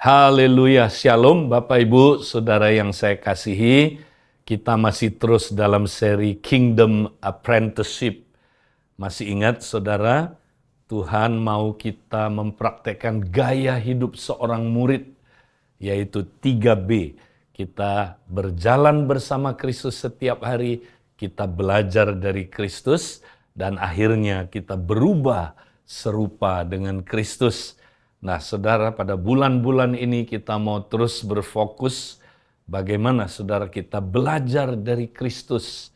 Haleluya, Shalom Bapak Ibu, Saudara yang saya kasihi. Kita masih terus dalam seri Kingdom Apprenticeship. Masih ingat Saudara, Tuhan mau kita mempraktekkan gaya hidup seorang murid, yaitu 3B. Kita berjalan bersama Kristus setiap hari, kita belajar dari Kristus, dan akhirnya kita berubah serupa dengan Kristus. Nah, Saudara, pada bulan-bulan ini kita mau terus berfokus bagaimana Saudara kita belajar dari Kristus.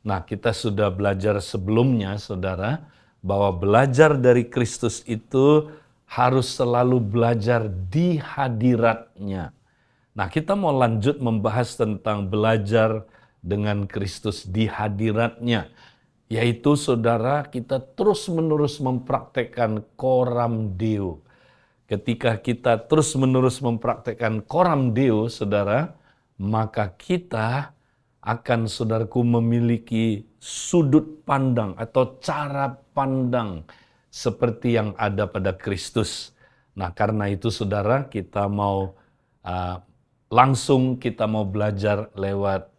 Nah, kita sudah belajar sebelumnya, Saudara, bahwa belajar dari Kristus itu harus selalu belajar di hadiratnya. Nah, kita mau lanjut membahas tentang belajar dengan Kristus di hadiratnya. Yaitu, Saudara, kita terus-menerus mempraktekkan coram Deo. Ketika kita terus-menerus mempraktekkan coram Deo, Saudara, maka kita akan, saudaraku, memiliki sudut pandang atau cara pandang seperti yang ada pada Kristus. Nah, karena itu, Saudara, kita mau langsung kita mau belajar lewat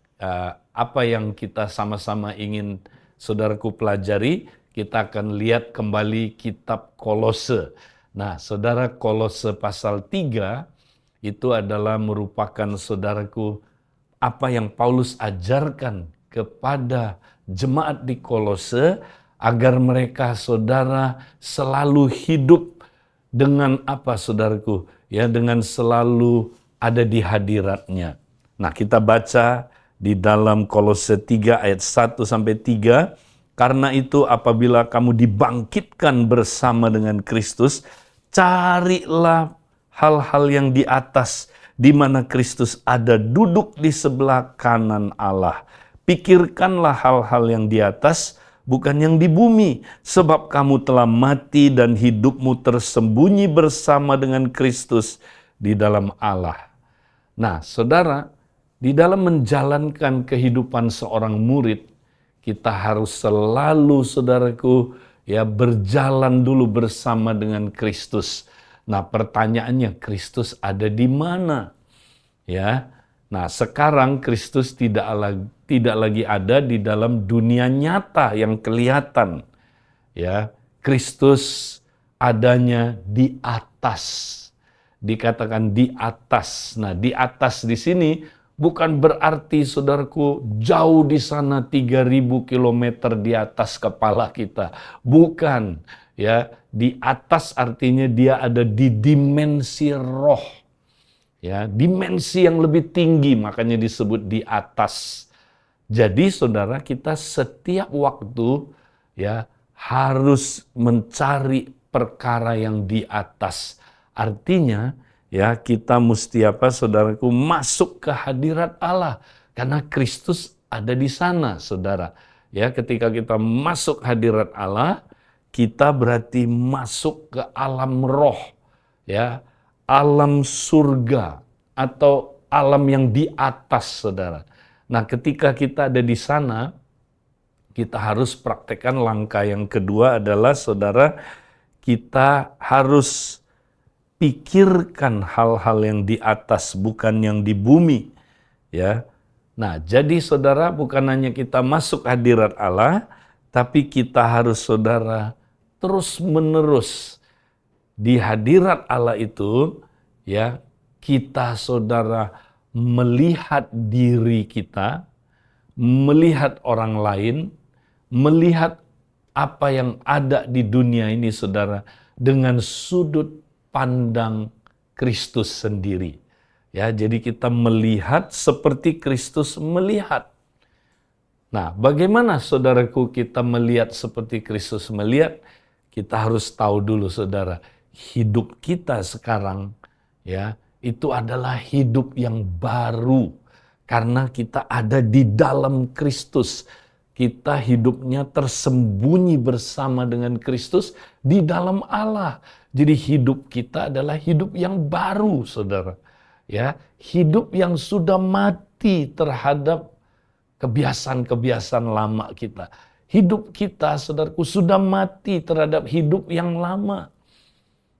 apa yang kita sama-sama ingin, saudaraku, pelajari. Kita akan lihat kembali kitab Kolose. Nah, Saudara, Kolose pasal 3 itu adalah merupakan, saudaraku, apa yang Paulus ajarkan kepada jemaat di Kolose agar mereka, saudara, selalu hidup dengan apa, saudaraku? Ya, dengan selalu ada di hadiratnya. Nah, kita baca di dalam Kolose 3 ayat 1 sampai 3. Karena itu apabila kamu dibangkitkan bersama dengan Kristus, carilah hal-hal yang di atas, di mana Kristus ada duduk di sebelah kanan Allah. Pikirkanlah hal-hal yang di atas, bukan yang di bumi, sebab kamu telah mati dan hidupmu tersembunyi bersama dengan Kristus di dalam Allah. Nah, Saudara, di dalam menjalankan kehidupan seorang murid, kita harus selalu, saudaraku, ya, berjalan dulu bersama dengan Kristus. Nah, pertanyaannya, Kristus ada di mana? Ya. Nah, sekarang Kristus tidak lagi ada di dalam dunia nyata yang kelihatan. Ya, Kristus adanya di atas. Dikatakan di atas. Nah, di atas di sini bukan berarti, saudaraku, jauh di sana 3.000 kilometer di atas kepala kita. Bukan, ya. Di atas artinya dia ada di dimensi roh. Ya, dimensi yang lebih tinggi, makanya disebut di atas. Jadi, saudara, kita setiap waktu, ya, harus mencari perkara yang di atas. Artinya, ya, kita mesti apa, saudaraku, masuk ke hadirat Allah. Karena Kristus ada di sana, saudara. Ya, ketika kita masuk hadirat Allah, kita berarti masuk ke alam roh. Ya, alam surga atau alam yang di atas, saudara. Nah, ketika kita ada di sana, kita harus praktekkan langkah yang kedua adalah, saudara, kita harus pikirkan hal-hal yang di atas, bukan yang di bumi. Ya. Nah, jadi, saudara, bukan hanya kita masuk hadirat Allah, tapi kita harus, saudara, terus-menerus di hadirat Allah itu, ya, kita, saudara, melihat diri kita, melihat orang lain, melihat apa yang ada di dunia ini, saudara, dengan sudut pandang Kristus sendiri. Ya, jadi kita melihat seperti Kristus melihat. Nah, bagaimana, saudaraku, kita melihat seperti Kristus melihat? Kita harus tahu dulu, saudara, hidup kita sekarang, ya, itu adalah hidup yang baru. Karena kita ada di dalam Kristus. Kita hidupnya tersembunyi bersama dengan Kristus di dalam Allah. Jadi hidup kita adalah hidup yang baru, saudara. Ya, hidup yang sudah mati terhadap kebiasaan-kebiasaan lama kita. Hidup kita, saudaraku, sudah mati terhadap hidup yang lama.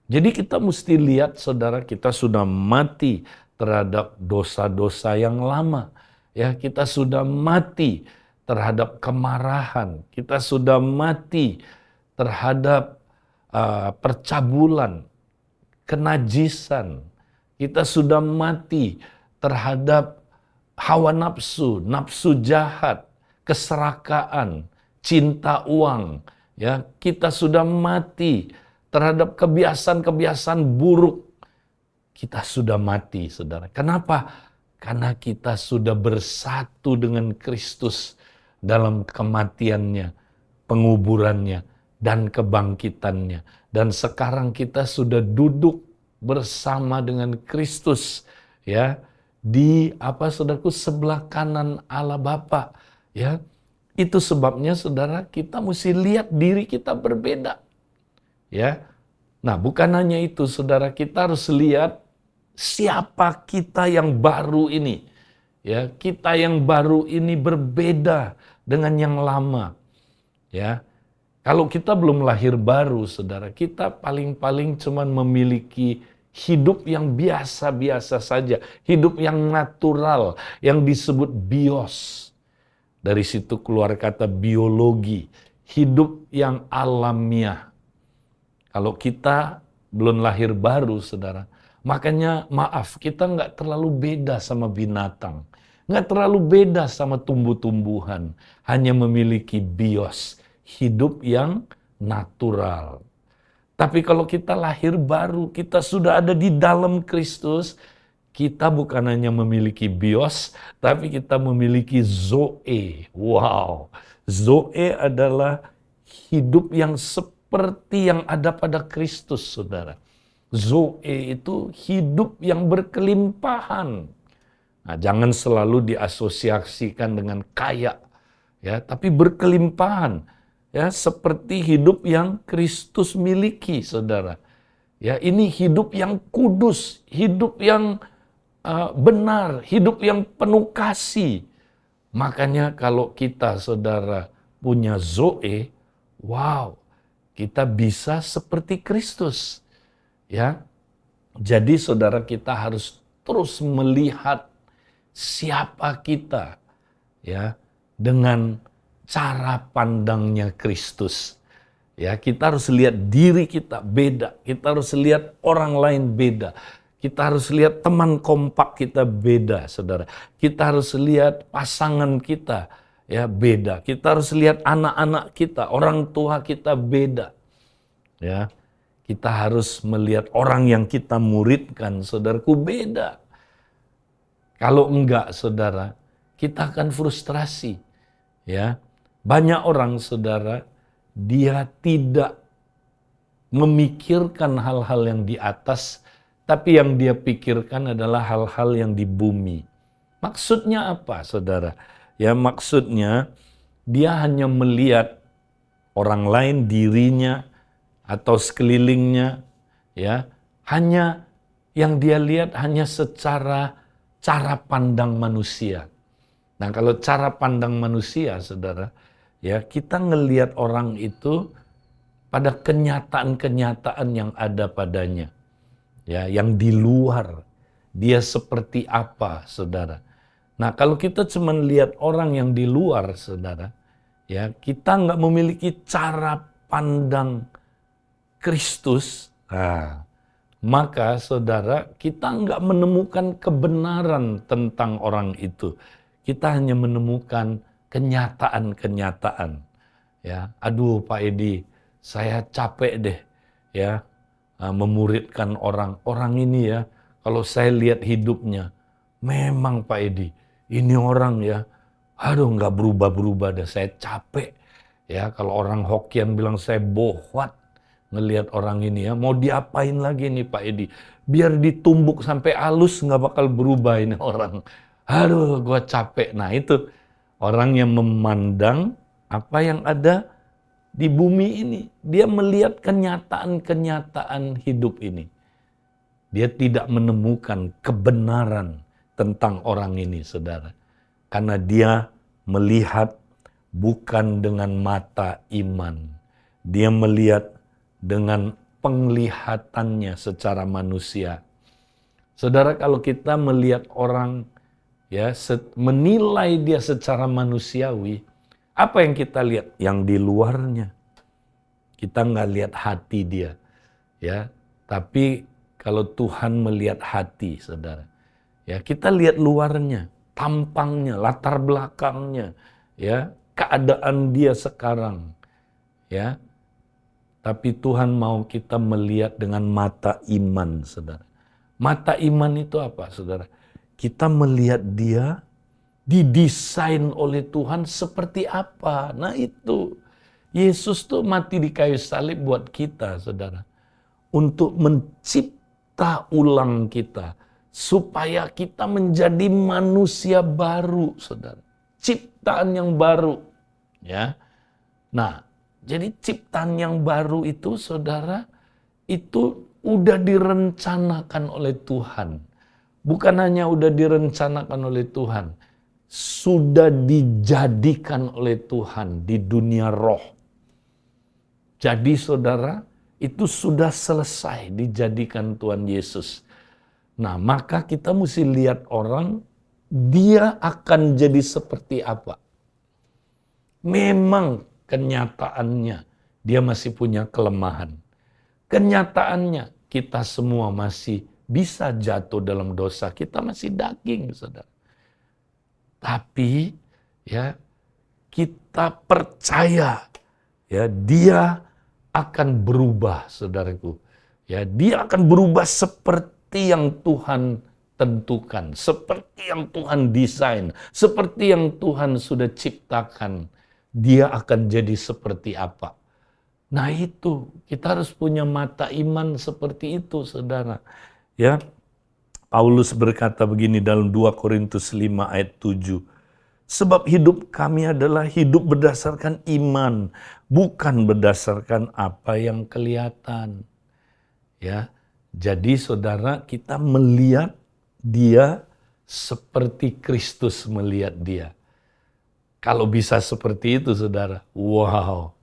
Jadi kita mesti lihat, saudara, kita sudah mati terhadap dosa-dosa yang lama. Ya, kita sudah mati terhadap kemarahan. Kita sudah mati terhadap percabulan, kenajisan. Kita sudah mati terhadap hawa nafsu, nafsu jahat, keserakaan, cinta uang. Ya, kita sudah mati terhadap kebiasaan-kebiasaan buruk. Kita sudah mati, saudara. Kenapa? Karena kita sudah bersatu dengan Kristus dalam kematiannya, penguburannya, dan kebangkitannya. Dan sekarang kita sudah duduk bersama dengan Kristus, ya, di saudaraku, sebelah kanan Allah Bapa, ya. Itu sebabnya, saudara, kita mesti lihat diri kita berbeda, ya. Nah, bukan hanya itu, saudara, kita harus lihat siapa kita yang baru ini. Ya, kita yang baru ini berbeda dengan yang lama. Ya. Kalau kita belum lahir baru, saudara, kita paling-paling cuman memiliki hidup yang biasa-biasa saja, hidup yang natural, yang disebut bios. Dari situ keluar kata biologi, hidup yang alamiah. Kalau kita belum lahir baru, saudara, makanya maaf, kita nggak terlalu beda sama binatang. Nggak terlalu beda sama tumbuh-tumbuhan. Hanya memiliki bios, hidup yang natural. Tapi kalau kita lahir baru, kita sudah ada di dalam Kristus, kita bukan hanya memiliki bios, tapi kita memiliki zoe. Wow, zoe adalah hidup yang seperti yang ada pada Kristus, saudara. Zoe itu hidup yang berkelimpahan. Nah, jangan selalu diasosiasikan dengan kaya, ya, tapi berkelimpahan, ya, seperti hidup yang Kristus miliki, saudara. Ya, ini hidup yang kudus, hidup yang benar, hidup yang penuh kasih. Makanya kalau kita, saudara, punya zoe, wow, kita bisa seperti Kristus. Ya, jadi saudara, kita harus terus melihat siapa kita, ya, dengan cara pandangnya Kristus. Ya, kita harus lihat diri kita beda, kita harus lihat orang lain beda, kita harus lihat teman kompak kita beda, saudara. Kita harus lihat pasangan kita, ya, beda. Kita harus lihat anak-anak kita, orang tua kita beda, ya. Kita harus melihat orang yang kita muridkan, saudaraku, beda. Kalau enggak, saudara, kita akan frustrasi. Ya, banyak orang, saudara, dia tidak memikirkan hal-hal yang di atas, tapi yang dia pikirkan adalah hal-hal yang di bumi. Maksudnya apa, saudara? Ya, maksudnya dia hanya melihat orang lain, dirinya, atau sekelilingnya, ya, hanya yang dia lihat hanya secara cara pandang manusia. Nah, kalau cara pandang manusia, saudara, ya, kita ngelihat orang itu pada kenyataan-kenyataan yang ada padanya, ya, yang di luar, dia seperti apa, saudara. Nah, kalau kita cuma lihat orang yang di luar, saudara, ya, kita nggak memiliki cara pandang Kristus, nah, maka saudara, kita nggak menemukan kebenaran tentang orang itu. Kita hanya menemukan kenyataan-kenyataan. Ya, aduh Pak Edi, saya capek deh, ya, memuridkan orang ini, ya. Kalau saya lihat hidupnya, memang Pak Edi, ini orang, ya, aduh nggak berubah-berubah deh, saya capek. Ya, kalau orang Hokian bilang saya bohwat ngelihat orang ini, ya, mau diapain lagi nih Pak Edi? Biar ditumbuk sampai halus nggak bakal berubah ini orang. Aduh, gua capek. Nah, itu orang yang memandang apa yang ada di bumi ini. Dia melihat kenyataan-kenyataan hidup ini. Dia tidak menemukan kebenaran tentang orang ini, saudara. Karena dia melihat bukan dengan mata iman. Dia melihat dengan penglihatannya secara manusia. Saudara, kalau kita melihat orang, ya, menilai dia secara manusiawi, apa yang kita lihat? Yang di luarnya. Kita nggak lihat hati dia, ya. Tapi kalau Tuhan melihat hati, saudara, ya, kita lihat luarnya, tampangnya, latar belakangnya, ya, keadaan dia sekarang, ya. Tapi Tuhan mau kita melihat dengan mata iman, saudara. Mata iman itu apa, saudara? Kita melihat dia didesain oleh Tuhan seperti apa. Nah itu, Yesus tuh mati di kayu salib buat kita, saudara. Untuk mencipta ulang kita. Supaya kita menjadi manusia baru, saudara. Ciptaan yang baru. Ya. Nah, jadi ciptaan yang baru itu, saudara, itu udah direncanakan oleh Tuhan. Bukan hanya udah direncanakan oleh Tuhan, sudah dijadikan oleh Tuhan di dunia roh. Jadi saudara, itu sudah selesai dijadikan Tuhan Yesus. Nah, maka kita mesti lihat orang, dia akan jadi seperti apa. Memang kenyataannya dia masih punya kelemahan. Kenyataannya kita semua masih bisa jatuh dalam dosa. Kita masih daging, saudara. Tapi ya, kita percaya ya, dia akan berubah, saudaraku. Ya, dia akan berubah seperti yang Tuhan tentukan, seperti yang Tuhan desain, seperti yang Tuhan sudah ciptakan. Dia akan jadi seperti apa? Nah itu, kita harus punya mata iman seperti itu, saudara. Ya, Paulus berkata begini dalam 2 Korintus 5 ayat 7. Sebab hidup kami adalah hidup berdasarkan iman, bukan berdasarkan apa yang kelihatan. Ya, jadi saudara, kita melihat dia seperti Kristus melihat dia. Kalau bisa seperti itu, saudara, wow.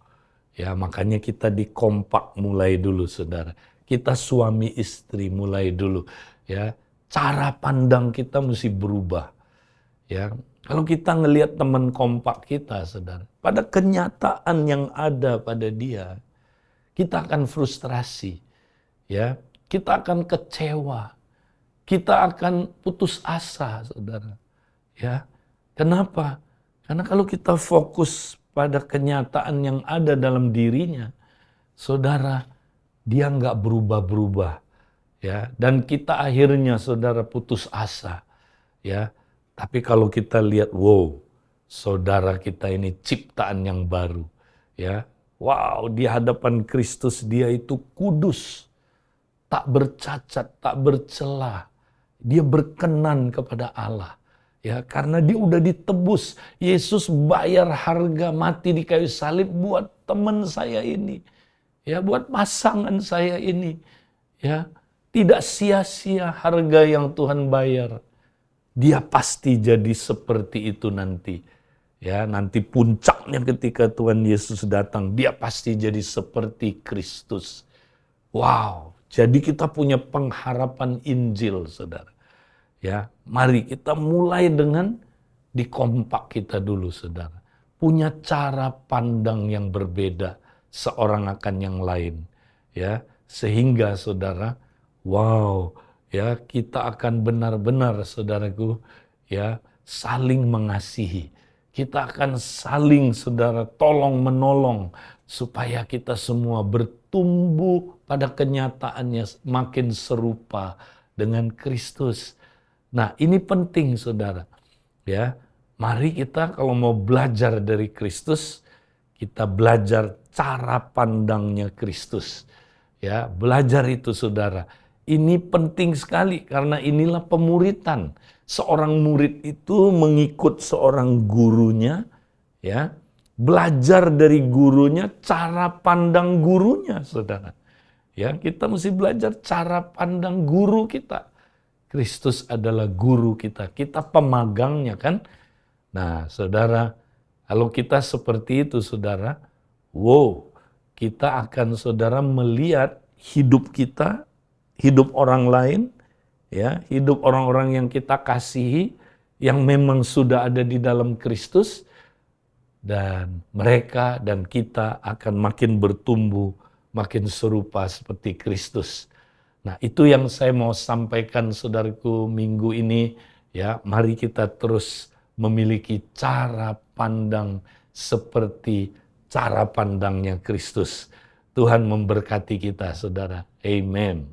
Ya, makanya kita dikompak mulai dulu, saudara. Kita suami istri mulai dulu. Ya, cara pandang kita mesti berubah. Ya, kalau kita ngelihat teman kompak kita, saudara, pada kenyataan yang ada pada dia, kita akan frustrasi. Ya, kita akan kecewa. Kita akan putus asa, saudara. Ya, kenapa? Karena kalau kita fokus pada kenyataan yang ada dalam dirinya, saudara, dia nggak berubah-berubah, ya. Dan kita akhirnya, saudara, putus asa, ya. Tapi kalau kita lihat, wow, saudara kita ini ciptaan yang baru, ya. Wow, di hadapan Kristus dia itu kudus, tak bercacat, tak bercela. Dia berkenan kepada Allah. Ya, karena dia udah ditebus. Yesus bayar harga mati di kayu salib buat teman saya ini. Ya, buat pasangan saya ini. Ya, tidak sia-sia harga yang Tuhan bayar. Dia pasti jadi seperti itu nanti. Ya, nanti puncaknya ketika Tuhan Yesus datang, dia pasti jadi seperti Kristus. Wow, jadi kita punya pengharapan Injil, saudara. Ya, mari kita mulai dengan dikompak kita dulu, saudara. Punya cara pandang yang berbeda seorang akan yang lain, ya, sehingga saudara, wow, ya, kita akan benar-benar, saudaraku, ya, saling mengasihi. Kita akan saling, saudara, tolong menolong supaya kita semua bertumbuh pada kenyataannya makin serupa dengan Kristus. Nah, ini penting, saudara. Ya, mari kita kalau mau belajar dari Kristus, kita belajar cara pandangnya Kristus. Ya, belajar itu, saudara. Ini penting sekali karena inilah pemuritan. Seorang murid itu mengikut seorang gurunya, ya, belajar dari gurunya, cara pandang gurunya, saudara. Ya, kita mesti belajar cara pandang guru kita. Kristus adalah guru kita, kita pemagangnya kan. Nah, saudara, kalau kita seperti itu, saudara, wow, kita akan, saudara, melihat hidup kita, hidup orang lain, ya, hidup orang-orang yang kita kasihi, yang memang sudah ada di dalam Kristus, dan mereka dan kita akan makin bertumbuh, makin serupa seperti Kristus. Nah, itu yang saya mau sampaikan saudaraku minggu ini, ya. Mari kita terus memiliki cara pandang seperti cara pandangnya Kristus. Tuhan memberkati kita, saudara. Amen.